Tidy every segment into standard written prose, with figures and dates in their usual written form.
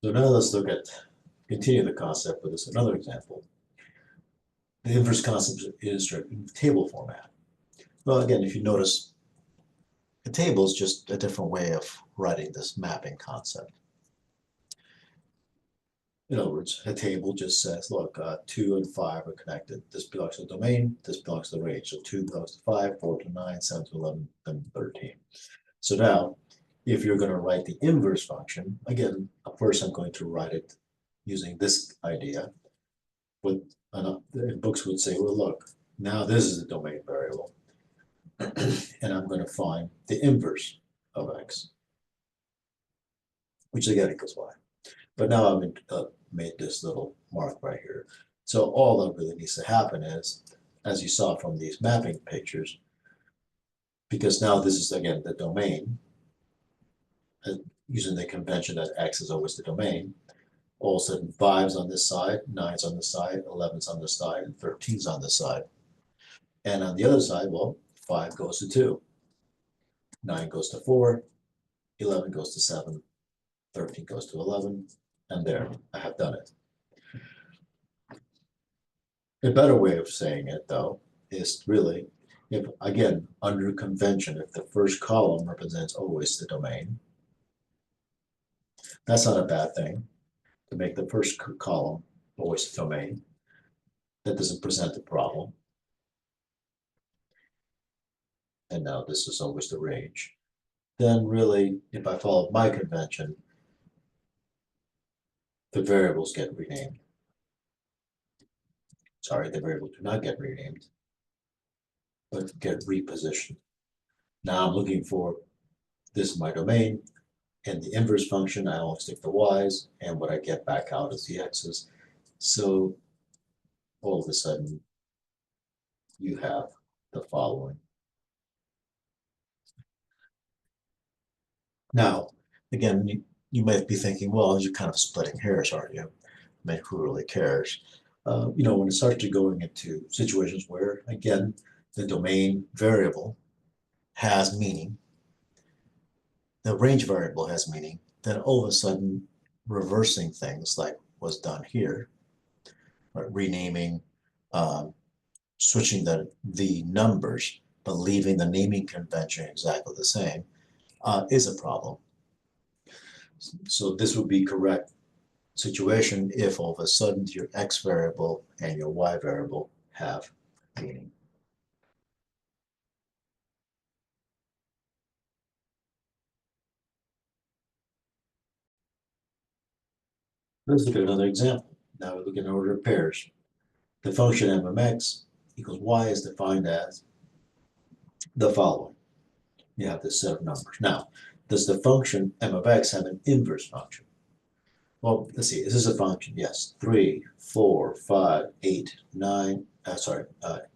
So now let's continue the concept with this another example. The inverse concept is in table format. Well, again, if you notice, a table is just a different way of writing this mapping concept. In other words, a table just says, look, 2 and 5 are connected. This belongs to the domain, this belongs to the range. So 2 belongs to 5, 4 to 9, 7 to 11, and 13. So now, if you're going to write the inverse function, again, first I'm going to write it using this idea. But books would say, well, look, now this is the domain variable, and I'm going to find the inverse of x, which again equals y. But now I've made this little mark right here. So all that really needs to happen is, as you saw from these mapping pictures, because now this is again the domain, using the convention that x is always the domain, all of a sudden 5's on this side, 9's on this side, 11's on this side, and 13's on this side. And on the other side, well, 5 goes to 2, 9 goes to 4, 11 goes to 7, 13 goes to 11, and there, I have done it. A better way of saying it, though, is really, if again, under convention, if the first column represents always the domain, that's not a bad thing, to make the first column always the domain. That doesn't present a problem. And now this is always the range. Then really, if I follow my convention, the variables get renamed. Sorry, the variables do not get renamed, but get repositioned. Now I'm looking for, this is my domain, and the inverse function, I only stick the y's, and what I get back out is the x's. So all of a sudden, you have the following. Now, again, you might be thinking, well, you're kind of splitting hairs, aren't you? I mean, who really cares? When it starts to going into situations where, again, the domain variable has meaning, the range variable has meaning, then all of a sudden reversing things like was done here, right? Renaming, switching the numbers, but leaving the naming convention exactly the same, is a problem. So this would be correct situation if all of a sudden your x variable and your y variable have meaning. Let's look at another example. Now we look in order of pairs. The function m of x equals y is defined as the following. You have this set of numbers. Now, does the function m of x have an inverse function? Well, let's see. Is this a function? Yes. 3, 4, 5, 8, 9,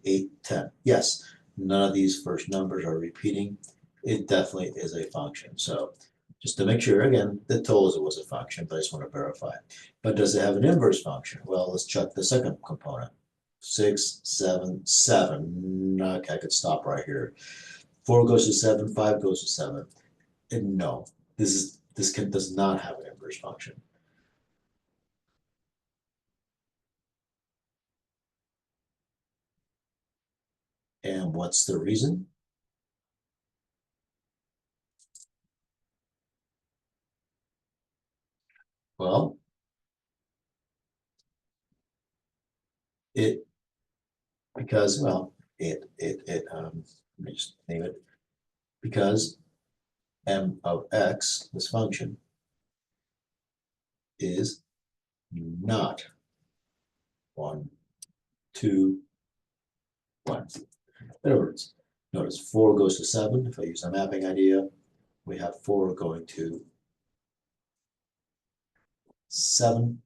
8, 10. Yes. None of these first numbers are repeating. It definitely is a function. So just to make sure, again, that told us it was a function, but I just want to verify. But does it have an inverse function? Well, let's check the second component. 6, 7, 7. Okay, I could stop right here. 4 goes to 7, 5 goes to 7. And no, this does not have an inverse function. And what's the reason? Well, it because well, let me just name it, because m of x, this function, is not 1, 2, 1. In other words, notice 4 goes to 7. If I use a mapping idea, we have 4 going to 7,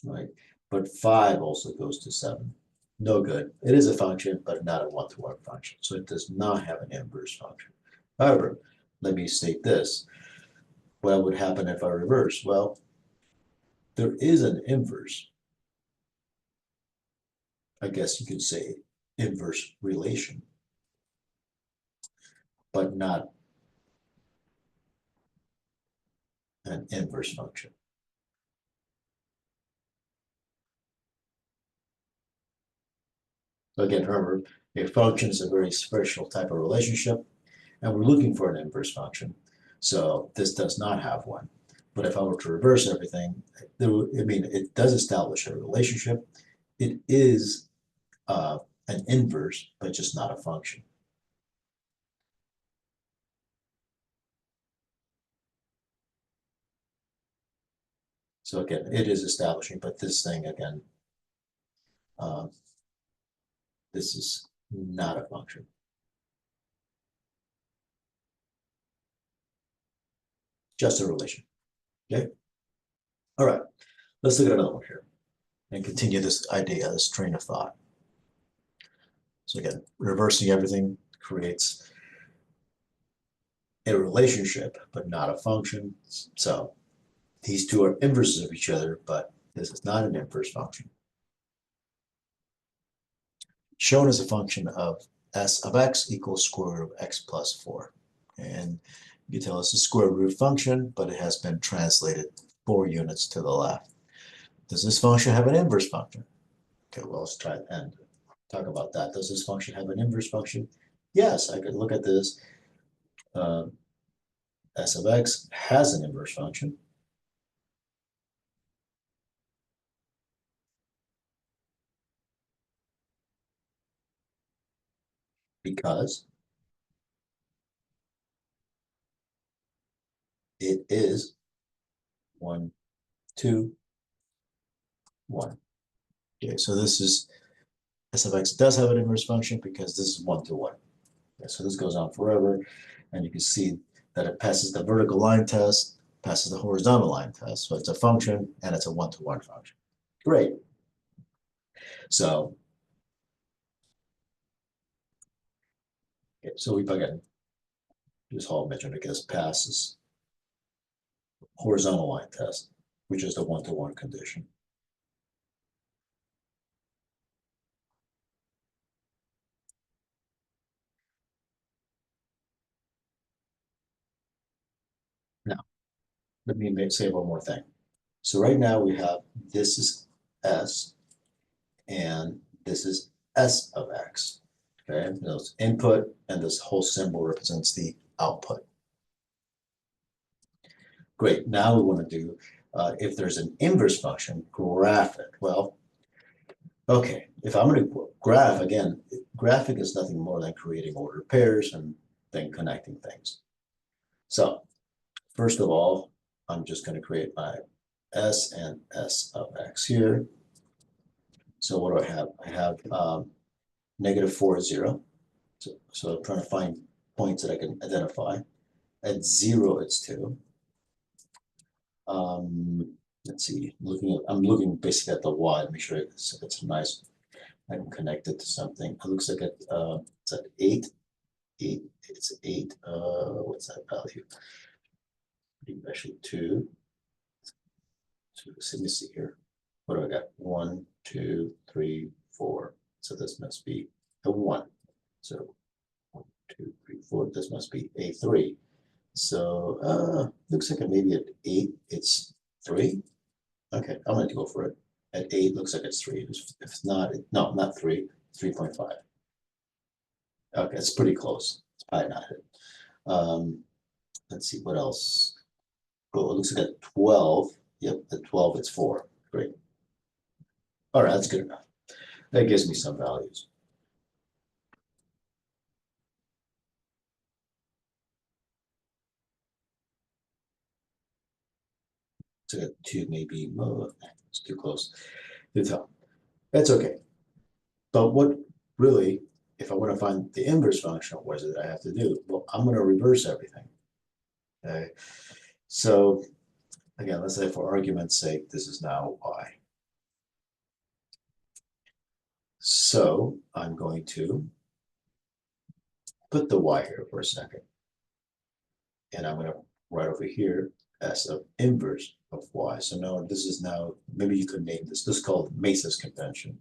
right? But 5 also goes to 7. No good. It is a function, but not a one-to-one function. So it does not have an inverse function. However, let me state this. What would happen if I reverse? Well, there is an inverse, I guess you could say, inverse relation, but not an inverse function. Again, remember, a function is a very special type of relationship, and we're looking for an inverse function. So this does not have one. But if I were to reverse everything, it does establish a relationship. It is an inverse, but just not a function. So again, it is establishing, but this thing again, this is not a function. Just a relation. Okay. All right. Let's look at another one here and continue this idea, this train of thought. So again, reversing everything creates a relationship, but not a function. So these two are inverses of each other, but this is not an inverse function. Shown as a function of s of x equals square root of x plus 4. And you can tell it's a square root function, but it has been translated 4 units to the left. Does this function have an inverse function? Okay, well, let's try and talk about that. Does this function have an inverse function? Yes, I could look at this. S of x has an inverse function. Because it is 1, 2, 1. Okay, so this is S of x does have an inverse function because this is 1 to 1. Okay, so this goes on forever, and you can see that it passes the vertical line test, passes the horizontal line test. So it's a function, and it's a 1 to 1 function. Great. So, okay, so we've again, this whole metric, I guess, passes horizontal line test, which is the 1 to 1 condition. Now, let me say one more thing. So right now we have this is S, and this is S of x. Okay, those input, and this whole symbol represents the output. Great. Now we want to do, if there's an inverse function, graph it. Well, okay, if I'm going to graph, again, graphing is nothing more than creating ordered pairs and then connecting things. So first of all, I'm just going to create my S and S of x here. So what do I have? I have -4 is 0. So I'm trying to find points that I can identify. At 0, it's 2. Let's see, I'm looking basically at the y to make sure it's nice. I can connect it to something. It looks like it's at 8. 8, it's 8. What's that value? Actually 2. So let me see here. What do I got? 1, 2, 3, 4. So this must be a 1. So 1, 2, 3, 4. This must be a 3. So looks like maybe at 8 it's 3. Okay, I'm going to go for it. At 8 looks like it's 3. If it's not, no, not 3, 3.5. Okay, it's pretty close. It's probably not it. Let's see what else. Oh, it looks like at 12. Yep, at 12 it's 4. Great. All right, that's good enough. That gives me some values. So at 2 maybe, it's too close to tell. That's okay. But what really, if I want to find the inverse function, what is it I have to do? Well, I'm going to reverse everything. Okay. So again, let's say for argument's sake, this is now y. So I'm going to put the y here for a second. And I'm going to write over here s of inverse of y. So now this is now, maybe you could name this is called Mesa's convention,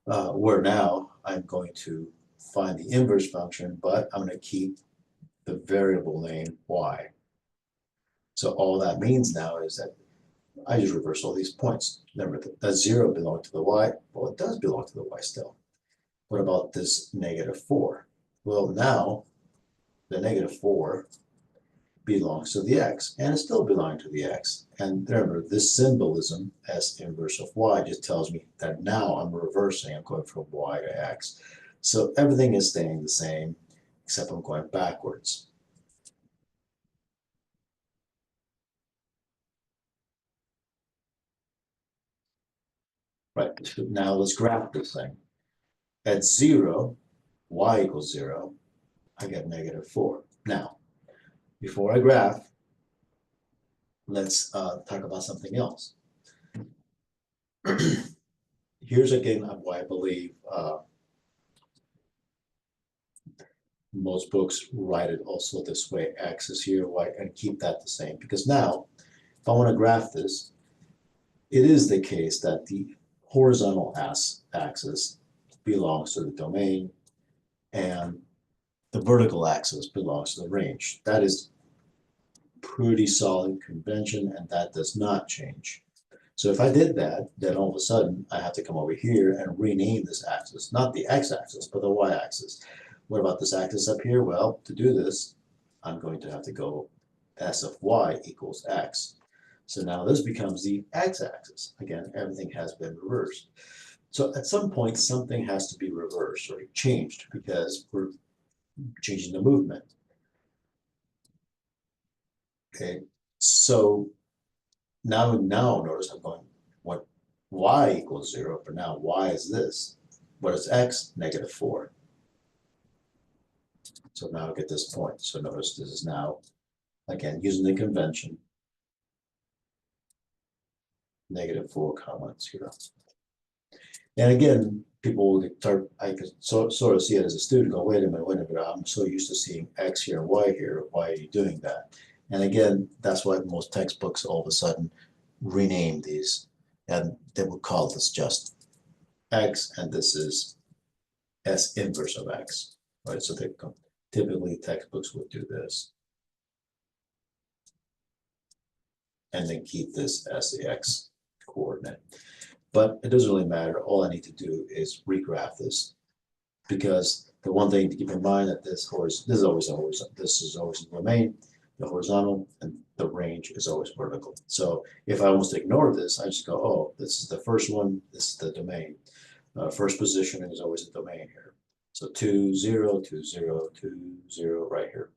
where now I'm going to find the inverse function, but I'm going to keep the variable name y. So all that means now is that I just reverse all these points. Remember that 0 belonged to the y. Well, it does belong to the y still. What about this -4? Well, now the -4 belongs to the x, and it still belongs to the x. And remember, this symbolism as inverse of y just tells me that now I'm reversing. I'm going from y to x. So everything is staying the same, except I'm going backwards. Right, now let's graph this thing. At 0, y equals 0, I get -4. Now, before I graph, let's talk about something else. Here's again why I believe most books write it also this way, x is here, y, and keep that the same. Because now, if I want to graph this, it is the case that the horizontal axis belongs to the domain, and the vertical axis belongs to the range. That is pretty solid convention, and that does not change. So if I did that, then all of a sudden I have to come over here and rename this axis, not the x-axis, but the y-axis. What about this axis up here? Well, to do this, I'm going to have to go s of y equals x. So now this becomes the x-axis. Again, everything has been reversed. So at some point, something has to be reversed or changed because we're changing the movement. Okay, so now notice I'm going, what y equals 0, but now y is this. What is x? -4. So now I get this point. So notice this is now, again, using the convention, -4, comma 0. And again, people will start, I could sort of see it as a student, go, wait a minute, I'm so used to seeing x here and y here, why are you doing that? And again, that's why most textbooks all of a sudden rename these, and they will call this just x, and this is s inverse of x, right? So they typically textbooks would do this, and then keep this as the x coordinate. But it doesn't really matter. All I need to do is regraph this, because the one thing to keep in mind that this is always the domain, the horizontal, and the range is always vertical. So if I almost ignore this, I just go, oh, this is the first one, this is the domain. First position is always the domain here. So 2, 0, 2, 0, 2, 0 right here.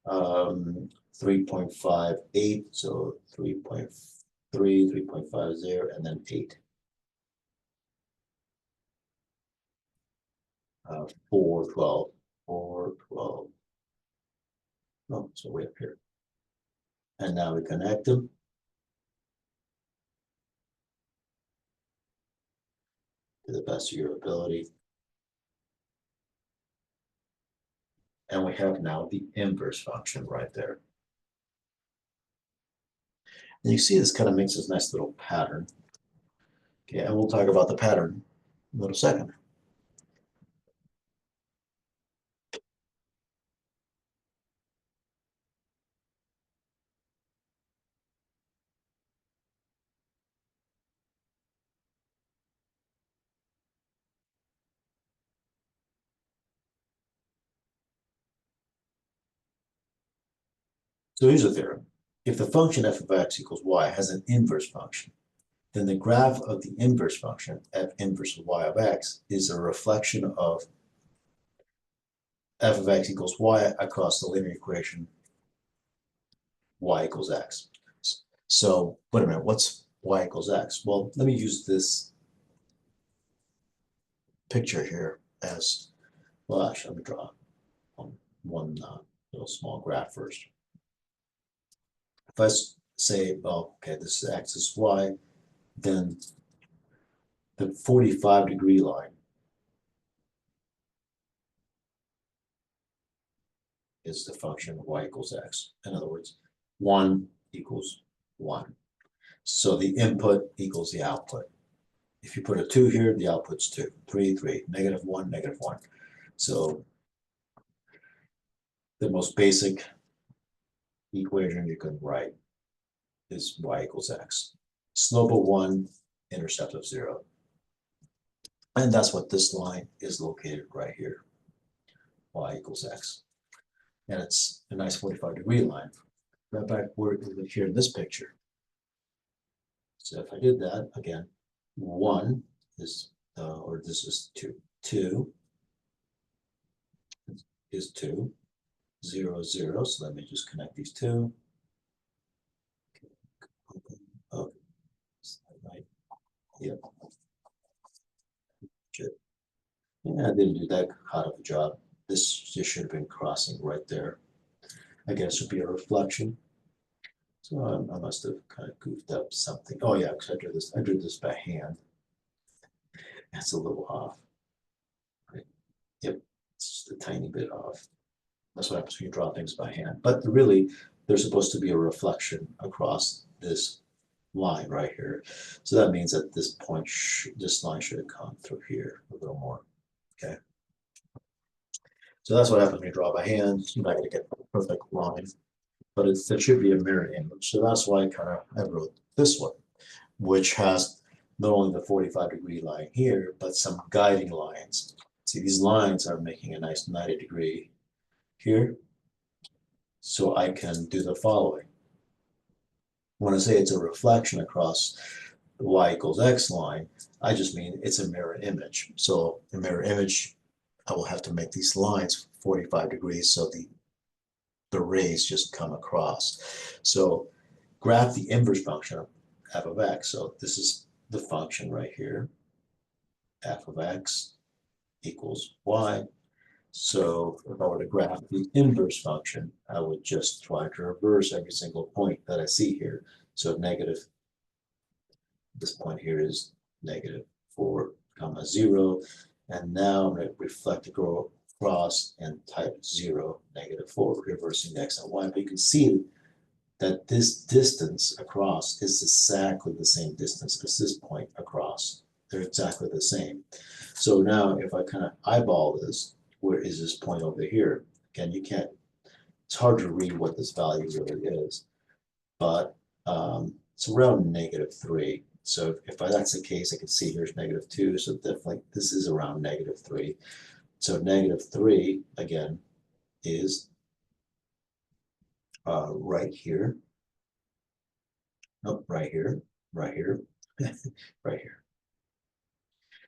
3.58, so 3.3, 3.50, and then 8. 412, 412. Oh, so way up here. And now we connect them. To the best of your ability. And we have now the inverse function right there. And you see this kind of makes this nice little pattern. Okay, and we'll talk about the pattern in a little second. So here's a theorem. If the function f of x equals y has an inverse function, then the graph of the inverse function, f inverse of y of x, is a reflection of f of x equals y across the linear equation y equals x. So wait a minute, what's y equals x? Well, let me use this picture here as, well, actually, let me draw one little small graph first. If I say, well, okay, this is x, this is y, then the 45-degree line is the function of y equals x. In other words, 1 equals 1. So the input equals the output. If you put a 2 here, the output's 2. 3, 3, -1, -1. So the most basic equation you can write is y equals x. Slope of 1, intercept of 0. And that's what this line is located right here, y equals x. And it's a nice 45-degree line. Right back where here in this picture. So if I did that again, 1 is, or this is 2. 2 is 2. 0, 0. So let me just connect these two. Okay. Right. Yep. Yeah, I didn't do that hot of a job. This should have been crossing right there. I guess it would be a reflection. So I must have kind of goofed up something. Oh yeah, because I drew this by hand. That's a little off. Right. Yep, it's just a tiny bit off. That's what happens when you draw things by hand. But really, there's supposed to be a reflection across this line right here. So that means that this point, this line should have come through here a little more. Okay. So that's what happens when you draw by hand. You're not going to get a perfect line, but it should be a mirror image. So that's why I wrote this one, which has not only the 45-degree line here, but some guiding lines. See, these lines are making a nice 90-degree here. So I can do the following. When I say it's a reflection across the y equals x line, I just mean it's a mirror image. So a mirror image, I will have to make these lines 45 degrees so the rays just come across. So graph the inverse function of f of x. So this is the function right here. F of x equals y. So if I were to graph the inverse function, I would just try to reverse every single point that I see here. So negative, this point here is negative 4 comma 0. And now I'm going to reflect the across and type 0, negative 4, reversing x and y. But you can see that this distance across is exactly the same distance as this point across. They're exactly the same. So now if I kind of eyeball this, where is this point over here? Again, you can't, it's hard to read what this value really is, but it's around negative 3. So if that's the case, I can see here's negative 2. So definitely this is around negative 3. So negative 3, again, is right here. Nope, right here, right here, right here.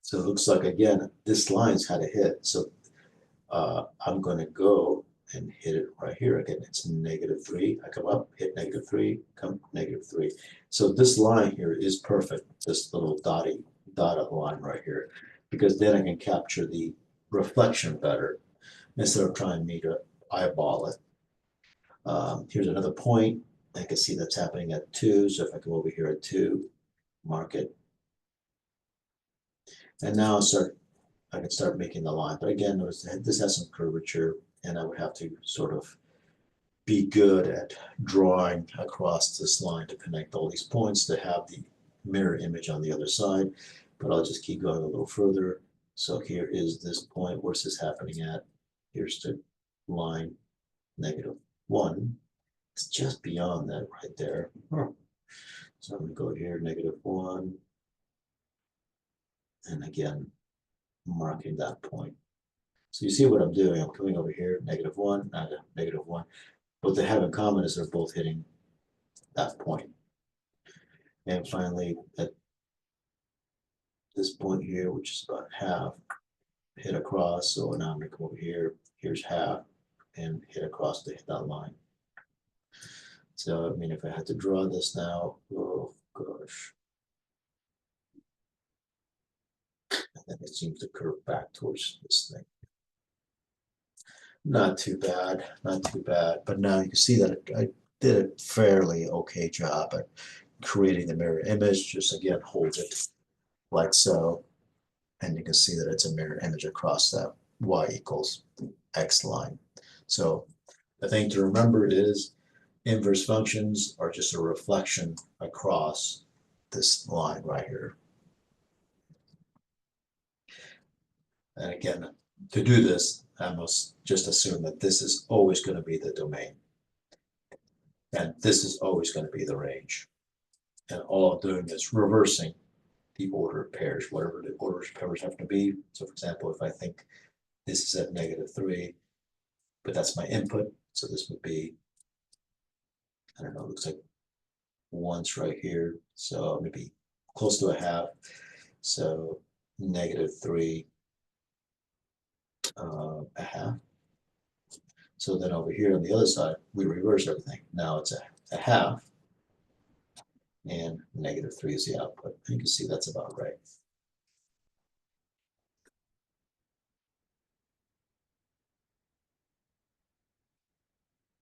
So it looks like, again, this line's had a hit. So I'm going to go and hit it right here. Again, it's negative 3. I come up, hit negative 3, come negative 3. So this line here is perfect, this little dotted line right here, because then I can capture the reflection better instead of trying me to eyeball it. Here's another point. I can see that's happening at 2. So if I come over here at 2, mark it. And now I can start making the line. But again, notice that this has some curvature, and I would have to sort of be good at drawing across this line to connect all these points to have the mirror image on the other side. But I'll just keep going a little further. So here is this point. Where's this happening at? Here's the line, negative 1. It's just beyond that right there. So I'm going to go here, negative 1. And again, marking that point. So you see what I'm doing. I'm coming over here, negative 1, negative 1. What they have in common is they're both hitting that point. And finally, at this point here, which is about half, hit across. So now I'm going to come over here. Here's half, and hit across to hit that line. So, I mean, if I had to draw this now, oh gosh. And then it seems to curve back towards this thing. Not too bad, not too bad. But now you can see that I did a fairly okay job at creating the mirror image. Just again, hold it like so. And you can see that it's a mirror image across that y equals x line. So the thing to remember is inverse functions are just a reflection across this line right here. And again, to do this, I must just assume that this is always going to be the domain. And this is always going to be the range. And all I'm doing is reversing the order of pairs, whatever the order of pairs have to be. So for example, if I think this is at -3, but that's my input, so this would be, I don't know, looks like one's right here, so maybe close to a half. So -3, a half. So then over here on the other side, we reverse everything. Now it's a half, and -3 is the output. You can see that's about right.